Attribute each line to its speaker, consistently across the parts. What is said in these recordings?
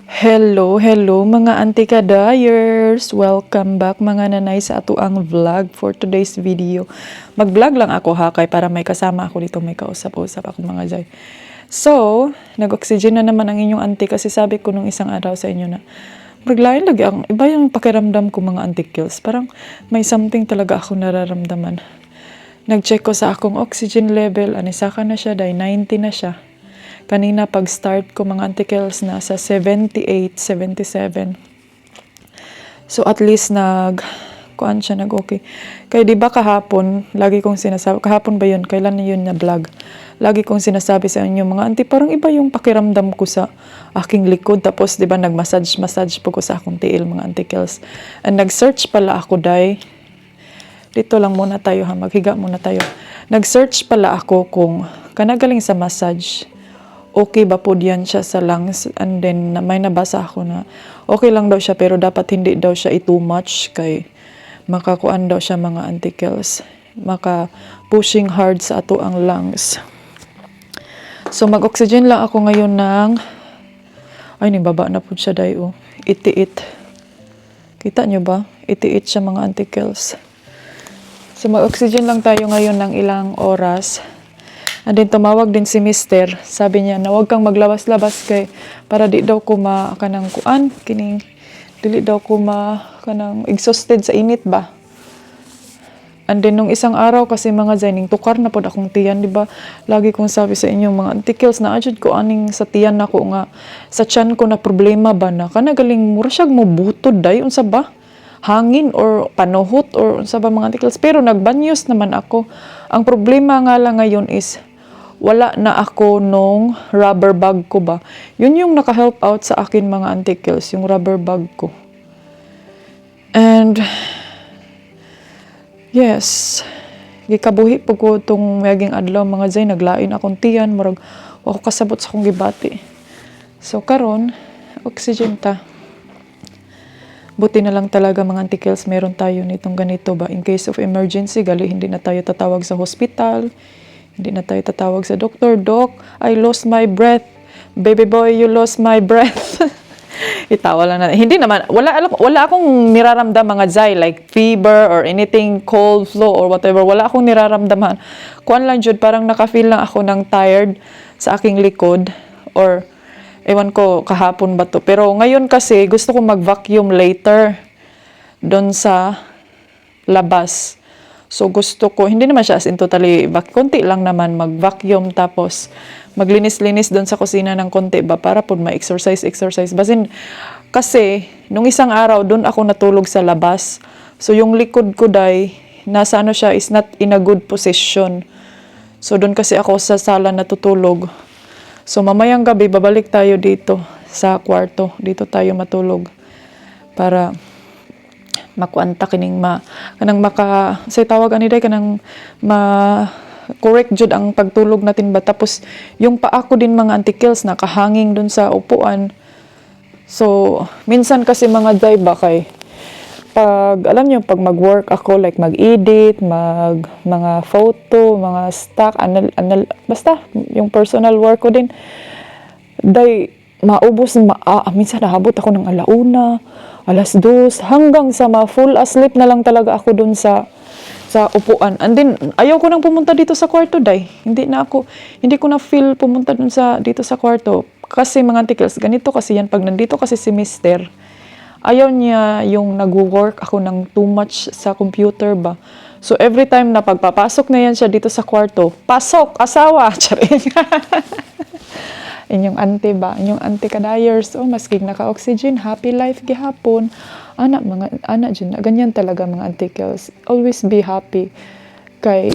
Speaker 1: Hello, hello mga antikadayers! Welcome back mga nanay sa ato ang vlog for today's video. Mag-vlog lang ako ha, kay para may kasama ako dito, may kausap-usap ako mga jay. So, nag-oxygen na naman ang inyong auntie kasi sabi ko nung isang araw sa inyo na maglain lagi ang iba yung pakiramdam ko mga antikils. Parang may something talaga ako nararamdaman. Nag-check ko sa akong oxygen level, anisaka na siya, dahil 90 na siya. Kanina pag-start ko mga antikels nasa 78, 77. So at least kuan siya nag-okay. Kaya di ba kahapon, lagi kong sinasabi, kahapon ba yun? Kailan na yun na vlog? Lagi kong sinasabi sa inyo mga auntie, parang iba yung pakiramdam ko sa aking likod. Tapos di ba nag-massage po ko sa akong tiil mga antikels. And nag-search pala ako dahil, dito lang muna tayo ha, maghiga muna tayo. Nag-search pala ako kung kanagaling sa massage, okay ba po diyan siya sa lungs, and then may nabasa ako na okay lang daw siya pero dapat hindi daw siya too much kay makakuan daw siya mga antikels, maka pushing hard sa ato ang lungs. So mag-oxygen lang ako ngayon ng baba na po siya dayo, 88. Kita nyo ba? 88 siya mga antikels. So mag-oxygen lang tayo ngayon ng ilang oras. And then tumawag din si Mister. Sabi niya na huwag kang maglabas-labas kay para di daw ko kanang kuan kining dili daw ko kanang exhausted sa init ba. And then nung isang araw kasi mga zaining tukar na pod akong tiyan, di ba? Lagi kong sabi sa inyo mga antikels na adjud ko aning sa tiyan nako nga sa tiyan ko na problema ba na kanagaling mura siyag mo butod day unsa ba? Hangin or panuhot or unsa ba mga antikels, pero nagbanyos naman ako. Ang problema nga lang ngayon is wala na ako nung rubber bag ko ba. Yun yung naka-help out sa akin mga antikels, yung rubber bag ko. And yes, gikabuhi po ko itong mayaging adlaw mga zay, naglain akong tiyan, marag ako kasabot sa akong gibati. So karon, oxygen ta. Buti na lang talaga mga antikels, meron tayo nitong ganito ba. In case of emergency, gali hindi na tayo tatawag sa hospital. Hindi na tayo tatawag sa doktor. Doc, I lost my breath. Baby boy, you lost my breath. Itawa lang na. Hindi naman, wala akong niraramdam mga zay, like fever or anything, cold, flu or whatever. Wala akong niraramdaman. Kuan lang jud, parang naka-feel lang ako ng tired sa aking likod. Or, ewan ko, kahapon ba to. Pero ngayon kasi, gusto ko mag-vacuum later doon sa labas. So gusto ko, hindi naman siya as in totally, konti lang naman mag-vacuum tapos maglinis-linis doon sa kusina ng konti ba para po ma-exercise. Basin, kasi nung isang araw doon ako natulog sa labas. So yung likod ko nasa siya is not in a good position. So doon kasi ako sa sala natutulog. So mamayang gabi babalik tayo dito sa kwarto. Dito tayo matulog para makuanta kining kanang say tawag ani day kanang correct jud ang pagtulog natin ba, tapos yung paa ko din mga antikels nakahanging dun sa upuan. So minsan kasi mga day ba kay pag alam niyo pag mag-work ako, like mag-edit, mga photo, mga stock basta yung personal work ko din day maubos minsan nahabot ako ng alauna, alas 2, hanggang sa full asleep na lang talaga ako dun sa upuan. And then ayaw ko nang pumunta dito sa kwarto day. Hindi ko na feel pumunta dito sa kwarto kasi mga antikels ganito kasi yan pag nandito kasi si Mister. Ayaw niya yung nag-work ako ng too much sa computer ba. So every time na pagpapasok na yan siya dito sa kwarto, pasok, asawa, charing. Inyong auntie ba? Inyong auntie kadayers. Maskig naka-oxygen, happy life gihapon. Anak dyan. Ganyan talaga mga antikels. Always be happy. Kay,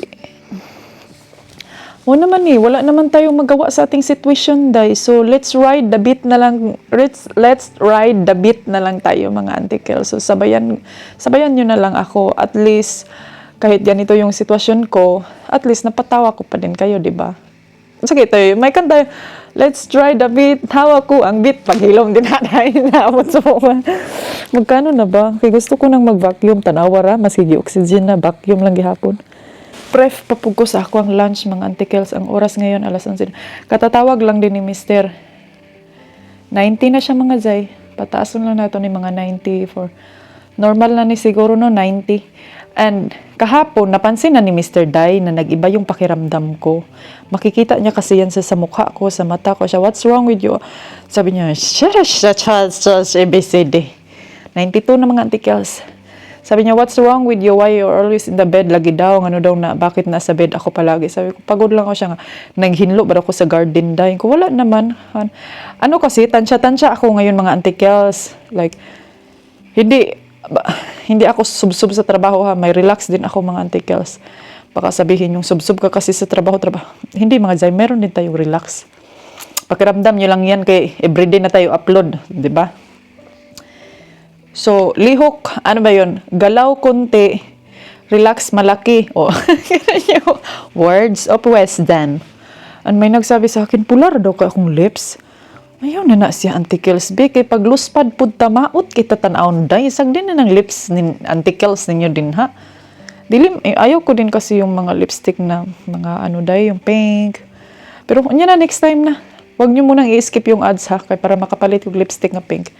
Speaker 1: naman wala naman tayong magawa sa ating situation, day. So, let's ride the beat na lang. Let's ride the beat na lang tayo mga antikels. So, sabayan nyo na lang ako. At least, kahit ganito yung sitwasyon ko, at least napatawa ko pa din kayo, di ba? Sige tayo, may kanta, let's try the beat, hawa ko ang beat, paghilom din naabot sa mga. Magkano na ba? Kaya gusto ko nang mag-vacuum, tanawara, masigi oxygen na, vacuum lang gihapon. Pref, papug ko sa ako ang lunch, mga antikels, ang oras ngayon, alas 11. Katatawag lang din ni Mister. 90 na siya mga Zay. Pataason lang nato ni mga 94. Normal na ni siguro no 90. And kahapon napansin na ni Mr. Dai na nag-iba yung pakiramdam ko. Makikita niya kasi yan sa mukha ko, sa mata ko. Siya, what's wrong with you? Sabi niya, ABCD. 92 na mga antikels. Sabi niya, what's wrong with you? Why you're always in the bed? Lagi daw, ano daw na, bakit nasa bed ako palagi? Sabi ko, pagod lang ako siya nga. Naghinlo ba ako sa garden dahil ko? Wala naman. Ano kasi, tansya-tansya ako ngayon mga antikels. Like, hindi ako subsub sa trabaho ha. May relax din ako mga antikels. Baka sabihin yung subsub ka kasi sa trabaho. Hindi mga Zay, meron din tayong relax. Pakiramdam nyo lang yan kay everyday na tayo upload. Diba? So, lihok, ano ba yun? Galaw konti, relax malaki. O, words of wisdom. And may nagsabi sa akin, pular daw ka akong lips. Ayaw na siya, antikels. Kay pag luspad pud tamaot, kita tanawon day. Isag din na ng lips ni antikels ninyo din ha. Ayaw ko din kasi yung mga lipstick na mga ano day, yung pink. Pero yun na, next time na. Huwag nyo munang i-skip yung ads ha, kaya para makapalit yung lipstick na pink.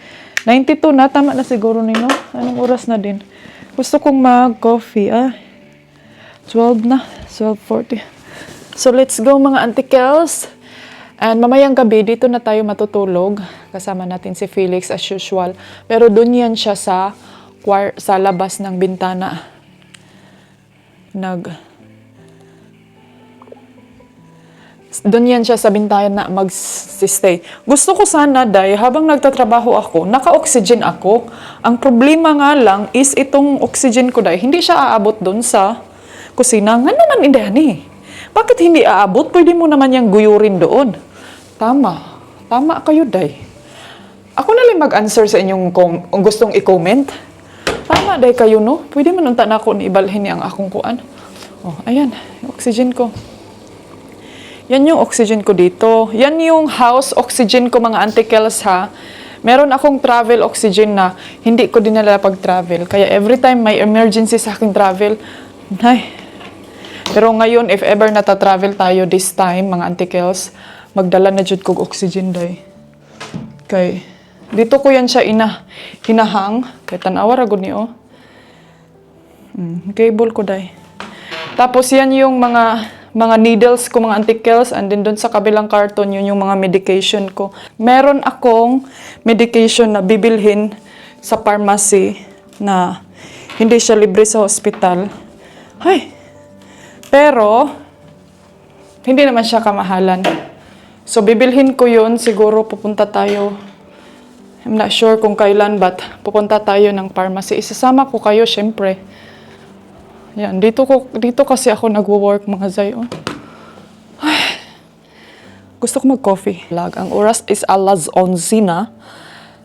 Speaker 1: 92 na, tama na siguro nino. Anong oras na din? Gusto kong mag-coffee, 12 na, 12:40. So, let's go mga antikels. And mamayang gabi, dito na tayo matutulog. Kasama natin si Felix as usual. Pero dun yan siya sa labas ng bintana. Doon yan siya sa bintayan na mag-stay. Gusto ko sana, Day, habang nagtatrabaho ako, naka-oxygen ako. Ang problema nga lang is itong oxygen ko, Day, hindi siya aabot doon sa kusina. Nga naman, hindi. Bakit hindi aabot? Pwede mo naman yung guyurin doon. Tama kayo, Day. Ako na lang mag-answer sa inyong gustong i-comment. Tama, Day, kayo, no? Pwede man unta na ako ibalhin ang akong kuan. Oh, ayan, oxygen ko. Yan yung oxygen ko dito. Yan yung house oxygen ko mga antikels ha. Meron akong travel oxygen na hindi ko dinala pag-travel. Kaya every time may emergency sa aking travel, Pero ngayon, if ever nata-travel tayo this time, mga antikels, magdala na jud kog oxygen day. Kay, dito ko yan siya hinahang. Kay tanawa ra gud ni cable ko day. Tapos yan yung mga needles ko, mga antikels, and then doon sa kabilang karton, yun yung mga medication ko. Meron akong medication na bibilhin sa pharmacy na hindi siya libre sa hospital. Pero, hindi naman siya kamahalan. So, bibilhin ko yun. Siguro pupunta tayo. I'm not sure kung kailan, but pupunta tayo ng pharmacy. Isasama ko kayo, syempre. Yan, dito kasi ako nagwo-work mga Zay. Gusto ko mag-coffee. Ang oras is 11:11 na.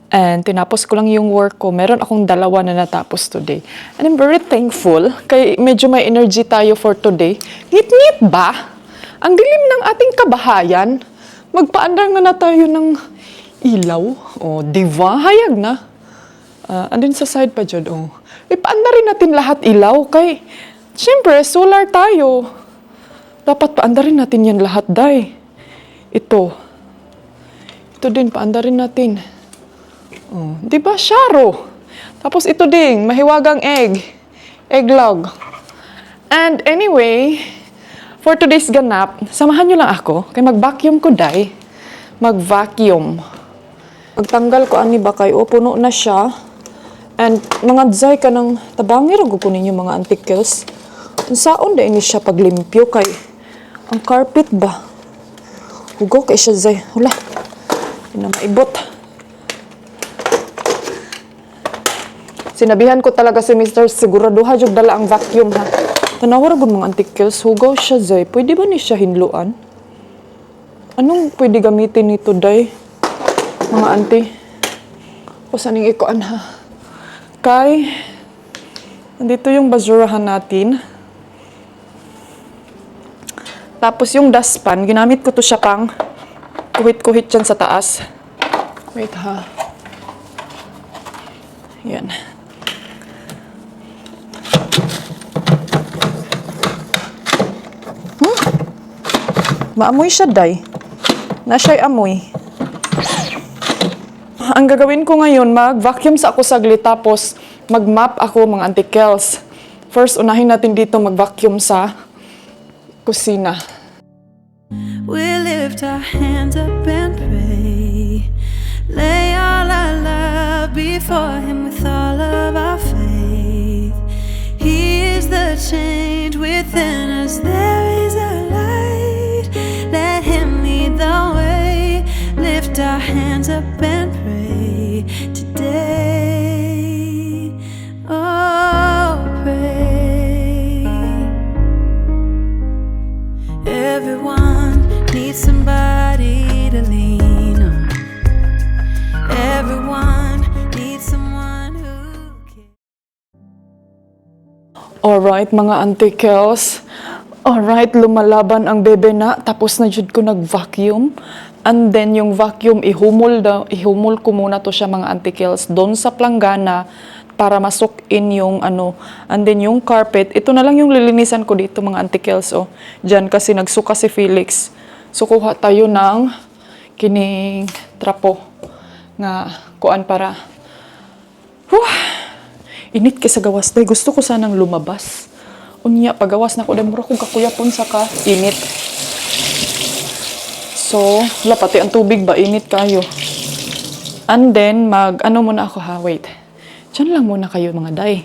Speaker 1: And tinapos ko lang yung work ko. Meron akong 2 na natapos today. And I'm very thankful. Kaya medyo may energy tayo for today. Ngit-ngit ba? Ang dilim ng ating kabahayan. Magpaandar na tayo ng ilaw. Diva, hayag na. Andin sa side pa dyan, Ipaanda rin natin lahat ilaw kay, siyempre, solar tayo. Dapat paanda rin natin yan lahat, Day. Ito din, paanda rin natin. Diba, Sharo? Tapos ito din, mahiwagang egg log. And anyway, for today's ganap, samahan nyo lang ako, kay mag-vacuum ko, Day. Mag-vacuum. Pagtanggal ko, ani ba kayo, puno na siya. And mga Zay ka ng tabangir, ko ninyo mga antikels. Saon na ini siya paglimpyo kay ang carpet ba? Hugo kay siya Zay. Hula, hindi na maibot. Sinabihan ko talaga si Mr. Siguraduha jud dala ang vacuum ha. Tanawar gud mga antikels. Hugo siya Zay. Pwede ba ni siya hinluan? Anong pwede gamitin nito Day? Mga anti. O saning ikuan ha. Kay, nandito yung basurahan natin. Tapos yung dustpan, ginamit ko to siya pang kuhit-kuhit dyan sa taas. Wait ha. Yan. Maamoy siya, Day. Na siya'y amoy. ang gagawin ko ngayon, mag-vacuum sa ako saglit tapos mag-mop ako mga Auntie Kels. First, unahin natin dito mag-vacuum sa kusina.
Speaker 2: We lift our hands up and pray. Lay all our love before Him with all of our faith. He is the change within us. There is a light. Let Him lead the way. Lift our hands up and pray today. Oh, pray. Everyone needs somebody to lean on. Everyone needs someone who cares.
Speaker 1: Alright, mga Auntie Kels. Alright, lumalaban ang bebe na. Tapos na jud ko nag-vacuum. And then, yung vacuum, ihumol ko muna to siya mga Auntie Kels doon sa planggana para masok in yung ano. And then, yung carpet, ito na lang yung lilinisan ko dito mga Auntie Kels. Oh. Diyan kasi nagsuka si Felix. So, kuha tayo ng kining trapo nga kuan para init kay sa gawas day. Gusto ko sanang lumabas. Unya, pagawas na ko dahil mura kong kakuyapon sa ka init. So, wala pati ang tubig ba? Init kayo. And then, ano muna ako ha? Wait. Diyan lang muna kayo mga day.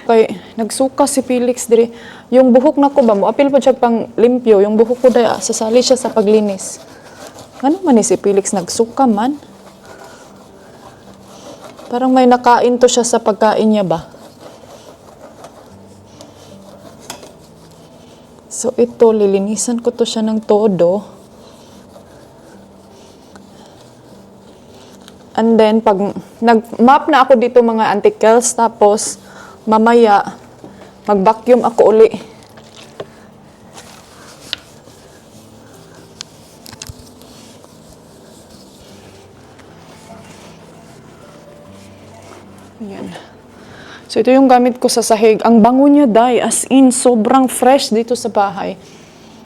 Speaker 1: Okay, nagsuka si Felix diri. Yung buhok na ko ba mo? Apil po siya pang limpyo. Yung buhok ko day, sasali siya sa paglinis. Ano man ni si Felix? Nagsuka man? Parang may nakain to siya sa pagkain niya ba? So, ito, lilinisan ko to siya ng todo. And then, pag nag-mop na ako dito mga Auntie Kels, tapos mamaya, mag-vacuum ako uli. Ayan. So, ito yung gamit ko sa sahig. Ang bango niya, day. As in, sobrang fresh dito sa bahay.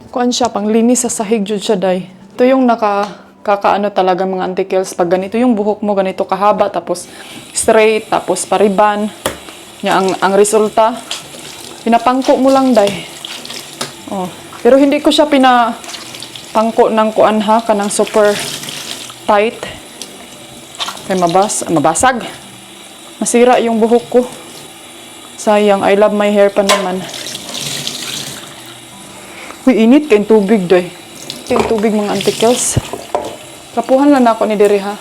Speaker 1: Kuan siya, pang linis sa sahig jud siya, day. Ito yung kakaano talaga mga Auntie Kels. Pag ganito yung buhok mo, ganito kahaba, tapos straight, tapos pariban. Ang resulta, pinapangko mo lang, day. Oh. Pero hindi ko siya pinapangko ng kuan ha, kanang super tight. Kaya mabasag. Masira yung buhok ko. Sayang, I love my hair pa naman. Uy, init kayong tubig, day. Yung tubig mga Auntie Kels. Trapuhan lang ako ni diri ha.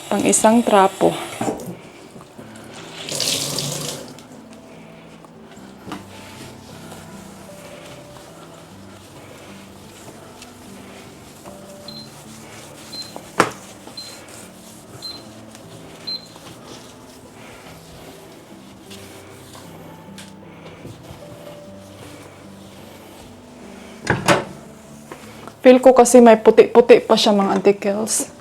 Speaker 1: Pang isang trapo. Feel ko kasi may puti-puti pa siya mga Auntie Kels.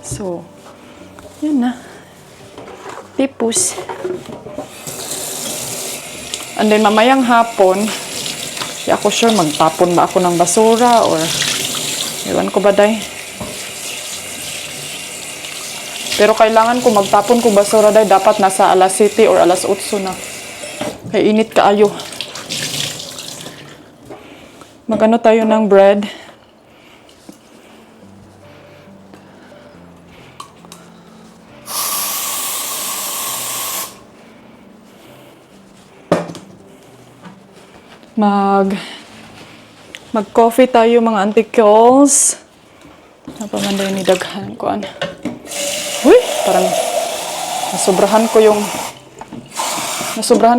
Speaker 1: So, yan na. Tipos. And then mamayang hapon, di ako sure magtapon ba ako ng basura or ewan ko ba day. Pero kailangan ko magtapon ko basura day dapat nasa alas 7 or alas 8 na. Kaya init kaayo. Magano tayo ng bread. Mag-coffee tayo mga Auntie Kels. Napamanday ni daghan ko ano. Uy, parang nasobrahan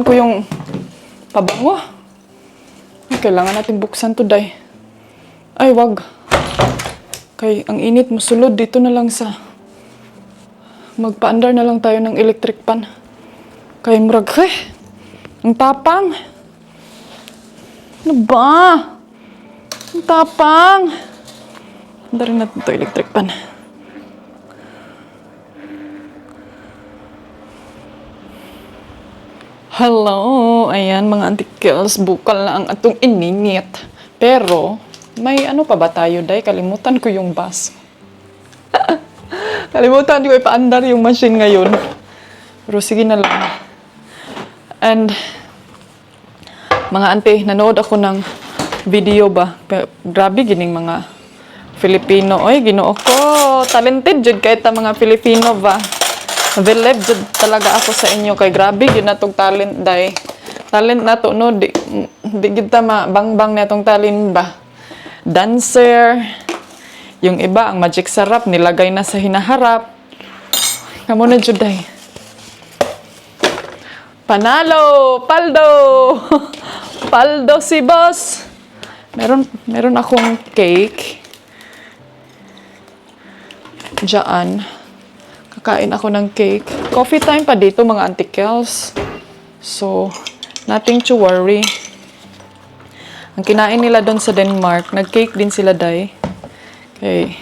Speaker 1: ko yung pabango. Ay, kailangan natin buksan to, day. Ay, wag. Kay, ang init mo sulod dito na lang sa magpaandar na lang tayo ng electric pan. Kay, murag, ang tapang. Ano ba? Ang tapang. Andarin natin to electric pan. Hello! Ayan, mga antikils. Bukal na ang atong ininit. Pero, may ano pa ba tayo, day? Kalimutan ko yung bus. Kalimutan ko ipaandar yung machine ngayon. Pero sige na lang. And, mga ante, nanood ako ng video ba? Grabe gining mga Filipino. Oy, ginoo ko. Talented jud kahit ta mga Filipino ba? Believe jud talaga ako sa inyo kay grabe yun na tong talent day. Talent na to no di kita mabangbang na tong talent ba. Dancer. Yung iba ang magic sarap nilagay na sa hinaharap. Kamo na jud day. Panalo, paldo. Paldo si boss. Meron akong cake. Diyan. Kakain ako ng cake. Coffee time pa dito, mga antikels. So, nothing to worry. Ang kinain nila doon sa Denmark, nag-cake din sila, day. Okay.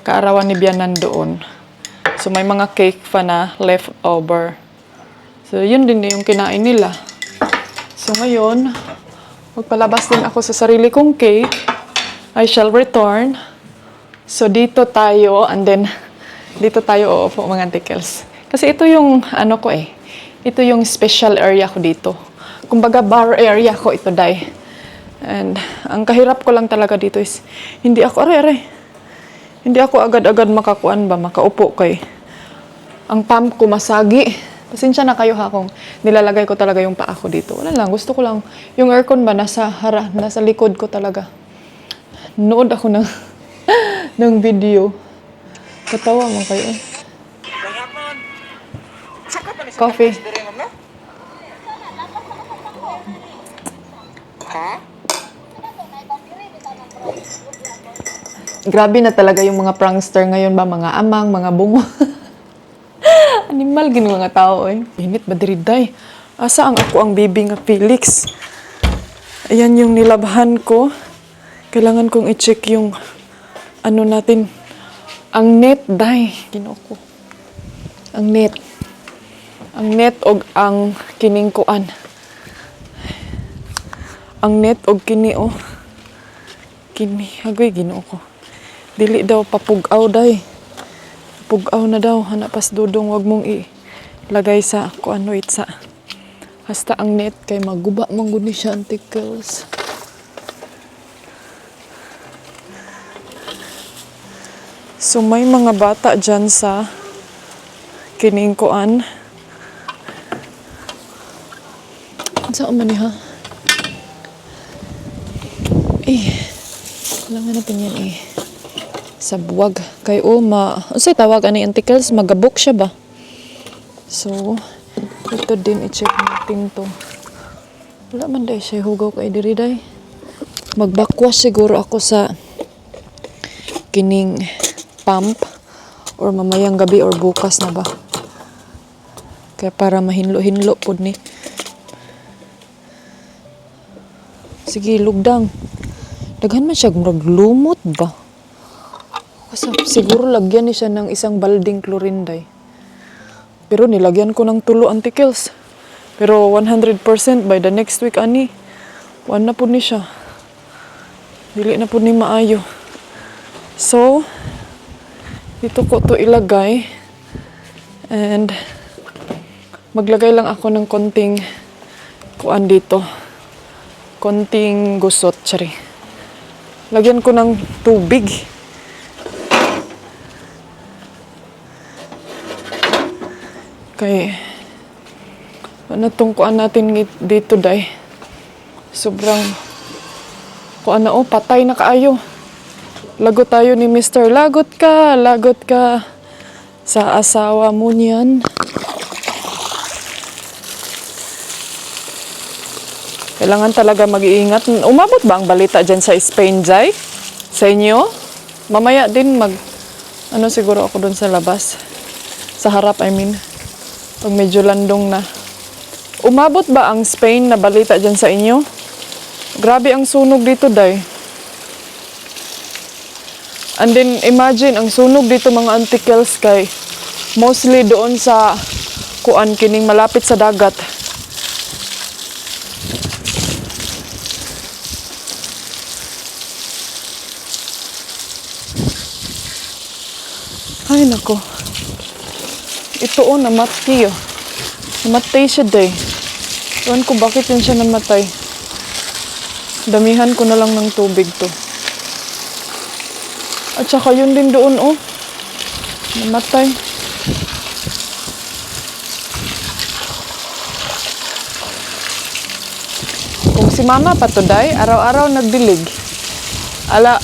Speaker 1: Kaarawan ni Bianan doon. So, may mga cake pa na leftover. So, yun din yung kinain nila. So, ngayon, magpalabas din ako sa sarili kong cake. I shall return. So, dito tayo, and then, dito tayo uupo, mga antikels. Kasi ito yung, ano ko eh, ito yung special area ko dito. Kumbaga, bar area ko ito, day. And, ang kahirap ko lang talaga dito is, hindi ako agad-agad makakuan ba, makaupo kay. Ang pump ko masagi. Pasensya na kayo ha kung nilalagay ko talaga yung paa ko dito. Wala lang, gusto ko lang, yung aircon ba, nasa likod ko talaga. Nood ako ng, ng video. Katawa mo kayo. Coffee. Grabe na talaga yung mga prankster ngayon ba, mga amang, mga bungo. Animal gini mga tao eh. Init ba diri day? Asa ang ako ang bibi nga Felix? Ayan yung nilabhan ko. Kailangan kong i-check yung ano natin. Ang net, day. Ginoo ko. Ang net. Ang net og ang kiningkuan. Ang net og kini, oh. Kini. Agoy, ginoo ko. Dili daw papugaw, day. Papugaw na daw. Hanapas dudong, wag mong ilagay sa kuan, wait sa. Hasta ang net kay maguba mong guni siya, antikels. So, may mga bata dyan sa kiningkuan. Saan man ha? Kailangan natin yan sa buwag. Kay unsay tawag ani antikels? Magabok siya ba? So, ito din i-check natin to. Wala man day siya hugaw kay diri day. Magbakwas siguro ako sa kining pump or mamayang gabi or bukas na ba. Kaya para mahinlo-hinlo po ni. Sige, lugdang. Daghan man siya lumot ba? Kasi siguro lagyan ni siya ng isang balding chlorine day. Pero nilagyan ko ng tulo antikels. Pero 100% by the next week ani. Wan na po ni siya. Dili na po ni maayo. So, dito ko to ilagay. And, maglagay lang ako ng konting kuan dito. Konting gusot, tsari. Lagyan ko ng tubig. Okay. Ano tong kuan natin dito, day? Sobrang kuan na, patay na kaayo. Lagot tayo ni Mr. Lagot ka sa asawa mo niyan. Kailangan talaga mag-iingat. Umabot ba ang balita dyan sa Spain, Jai? Sa inyo? Mamaya din siguro ako dun sa labas. Sa harap, I mean. Pag medyo landong na. Umabot ba ang Spain na balita dyan sa inyo? Grabe ang sunog dito, day. And then, imagine, ang sunog dito mga antikels kay mostly doon sa kuan kining malapit sa dagat. Ay, nako. Ito o, namatay o. Namatay siya day. Ewan ko bakit yun siya namatay. Damihan ko na lang ng tubig to. At saka yun din doon oh. Namatay. Kung si mama pa to day, araw-araw nagdilig.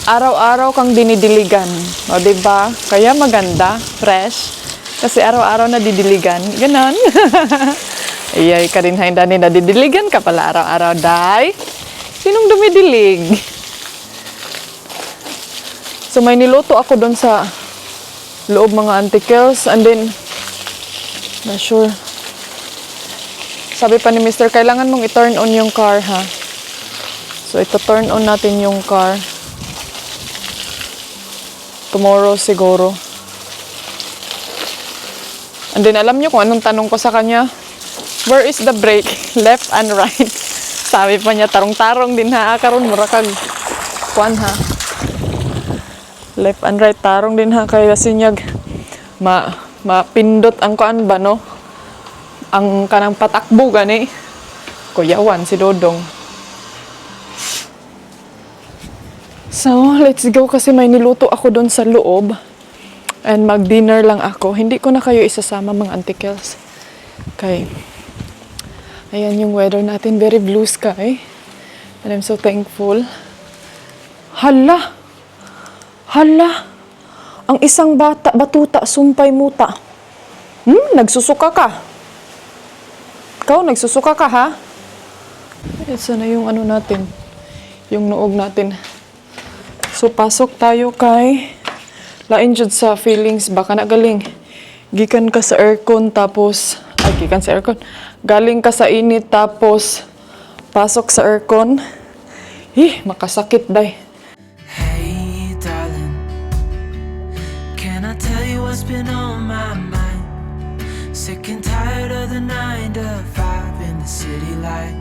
Speaker 1: Araw-araw kang dinidiligan. O diba? Kaya maganda, fresh. Kasi araw-araw na didiligan. Ganon. Iyay ka rin hain dani na didiligan ka pala araw-araw, day. Sinong dumidilig? So may niluto ako doon sa loob mga antikels. And then, not sure. Sabi pa ni Mr. kailangan mong i-turn on yung car, ha? So ito turn on natin yung car. Tomorrow siguro. And then alam niyo kung anong tanong ko sa kanya? Where is the brake? Left and right. Sabi pa niya, tarong-tarong din ha. Karon mura kag kuan ha. Left and right, tarong din ha. Kaya sinyag mapindot ang kuan ba, no? Ang kanang patakbo gani. Kuyawan si Dodong. So, let's go kasi may niluto ako doon sa loob. And mag-dinner lang ako. Hindi ko na kayo isasama mga antikels. Okay. Ayan yung weather natin. Very blue sky. And I'm so thankful. Hala! Hala! Ang isang batuta, sumpay muta. Nagsusuka ka. Ikaw, nagsusuka ka ha? Ito na yung ano natin. Yung noog natin. So, pasok tayo kay... Lain jud sa feelings, baka na galing. Gikan ka sa aircon, tapos... Ay, gikan sa aircon. Galing ka sa init, tapos... Pasok sa aircon. Makasakit, day.
Speaker 2: Hey, darling, can I tell you what's been on my mind? Sick and tired of the 9 to 5 in the city light.